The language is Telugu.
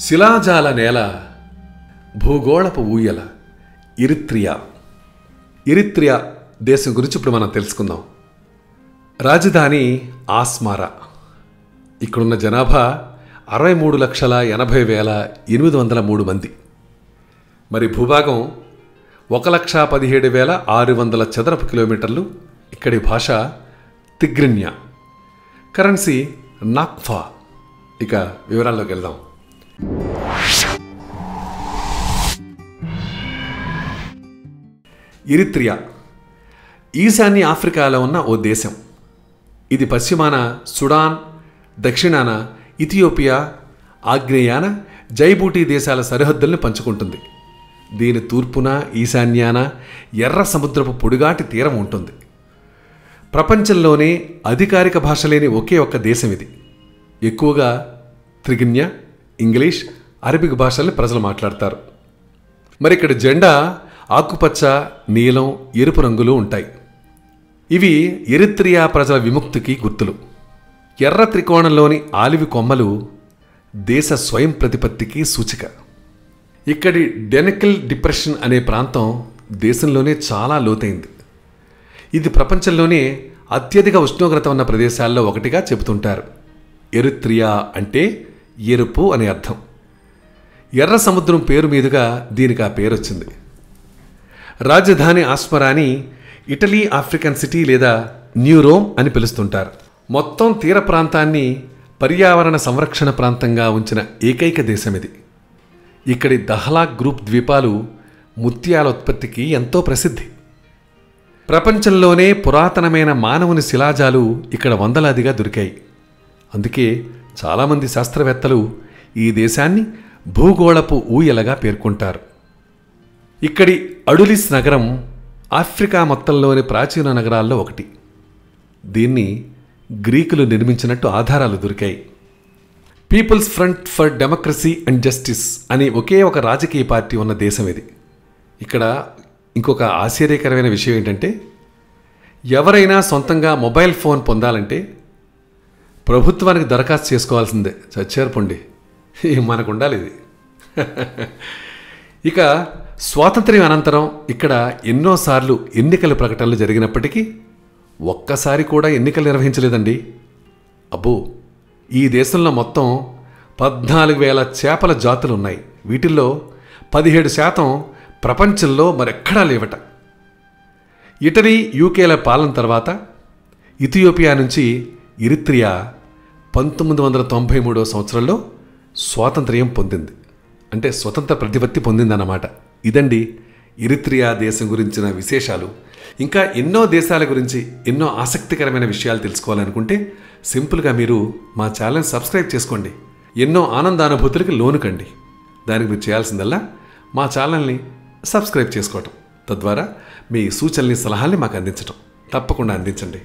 శిలాజాల నేల, భూగోళపు ఊయల, ఎరిత్రియా. ఎరిత్రియా దేశం గురించి ఇప్పుడు మనం తెలుసుకుందాం. రాజధాని ఆస్మారా. ఇక్కడున్న జనాభా 63,80,803 మంది. మరి భూభాగం 1,17,600 చదరపు కిలోమీటర్లు. ఇక్కడి భాష తిగ్రిన్యా. కరెన్సీ నాక్ఫా. ఇక వివరాల్లోకి వెళ్దాం. ఎరిత్రియా ఈశాన్య ఆఫ్రికాలో ఉన్న ఓ దేశం. ఇది పశ్చిమాన సుడాన్, దక్షిణాన ఇథియోపియా, ఆగ్నేయాన జైబూటీ దేశాల సరిహద్దుల్ని పంచుకుంటుంది. దీని తూర్పున, ఈశాన్యాన ఎర్ర సముద్రపు పొడిగాటి తీరం ఉంటుంది. ప్రపంచంలోనే అధికారిక భాష లేని ఒకే ఒక్క దేశం ఇది. ఎక్కువగా త్రిగిన్య, ఇంగ్లీష్, అరబిక్ భాషల్ని ప్రజలు మాట్లాడతారు. మరి ఇక్కడ జెండా ఆకుపచ్చ, నీలం, ఎరుపు రంగులు ఉంటాయి. ఇవి ఎరిత్రియా ప్రజల విముక్తికి గుర్తులు. ఎర్ర త్రికోణంలోని ఆలివి కొమ్మలు దేశ స్వయం ప్రతిపత్తికి సూచిక. ఇక్కడి డెనకిల్ డిప్రెషన్ అనే ప్రాంతం దేశంలోనే చాలా లోతైంది. ఇది ప్రపంచంలోనే అత్యధిక ఉష్ణోగ్రత ఉన్న ప్రదేశాల్లో ఒకటిగా చెబుతుంటారు. ఎరిత్రియా అంటే ఎరుపు అని అర్థం. ఎర్ర సముద్రం పేరు మీదుగా దీనికి ఆ పేరు వచ్చింది. రాజధాని ఆస్మరాని ఇటలీ ఆఫ్రికన్ సిటీ లేదా న్యూ రోమ్ అని పిలుస్తుంటారు. మొత్తం తీర ప్రాంతాన్ని పర్యావరణ సంరక్షణ ప్రాంతంగా ఉంచిన ఏకైక దేశం ఇది. ఇక్కడి దహ్లాక్ గ్రూప్ ద్వీపాలు ముత్యాల ఉత్పత్తికి ఎంతో ప్రసిద్ధి. ప్రపంచంలోనే పురాతనమైన మానవుని శిలాజాలు ఇక్కడ వందలాదిగా దొరికాయి. అందుకే చాలామంది శాస్త్రవేత్తలు ఈ దేశాన్ని భూగోళపు ఊయలగా పేర్కొంటారు. ఇక్కడి అడులిస్ నగరం ఆఫ్రికా మొత్తంలోని ప్రాచీన నగరాల్లో ఒకటి. దీన్ని గ్రీకులు నిర్మించినట్టు ఆధారాలు దొరికాయి. People's Front for Democracy and Justice అనే ఒకే ఒక రాజకీయ పార్టీ ఉన్న దేశం ఇది. ఇక్కడ ఇంకొక ఆశ్చర్యకరమైన విషయం ఏంటంటే, ఎవరైనా సొంతంగా మొబైల్ ఫోన్ పొందాలంటే ప్రభుత్వానికి దరఖాస్తు చేసుకోవాల్సిందే. చచ్చారు పొండి, మనకు ఉండాలి ఇది. ఇక స్వాతంత్ర్యం అనంతరం ఇక్కడ ఎన్నోసార్లు ఎన్నికల ప్రకటనలు జరిగినప్పటికీ ఒక్కసారి కూడా ఎన్నికలు నిర్వహించలేదండి. అబ్బో, ఈ దేశంలో మొత్తం 14,000 చేపల జాతులు ఉన్నాయి. వీటిల్లో 17% ప్రపంచంలో మరెక్కడా లేవట. ఇటలీ, యూకేల పాలన తర్వాత ఇథియోపియా నుంచి ఎరిత్రియా 1993వ సంవత్సరంలో స్వాతంత్ర్యం పొందింది. అంటే స్వతంత్ర ప్రతిపత్తి పొందిందన్నమాట. ఇదండి ఎరిత్రియా దేశం గురించిన విశేషాలు. ఇంకా ఎన్నో దేశాల గురించి ఎన్నో ఆసక్తికరమైన విషయాలు తెలుసుకోవాలనుకుంటే సింపుల్గా మీరు మా ఛానల్ని సబ్స్క్రైబ్ చేసుకోండి. ఎన్నో ఆనందానుభూతులకి లోనుకండి. దానికి మీరు చేయాల్సిందల్లా మా ఛానల్ని సబ్స్క్రైబ్ చేసుకోవటం, తద్వారా మీ సూచనల్ని, సలహాల్ని మాకు అందించటం. తప్పకుండా అందించండి.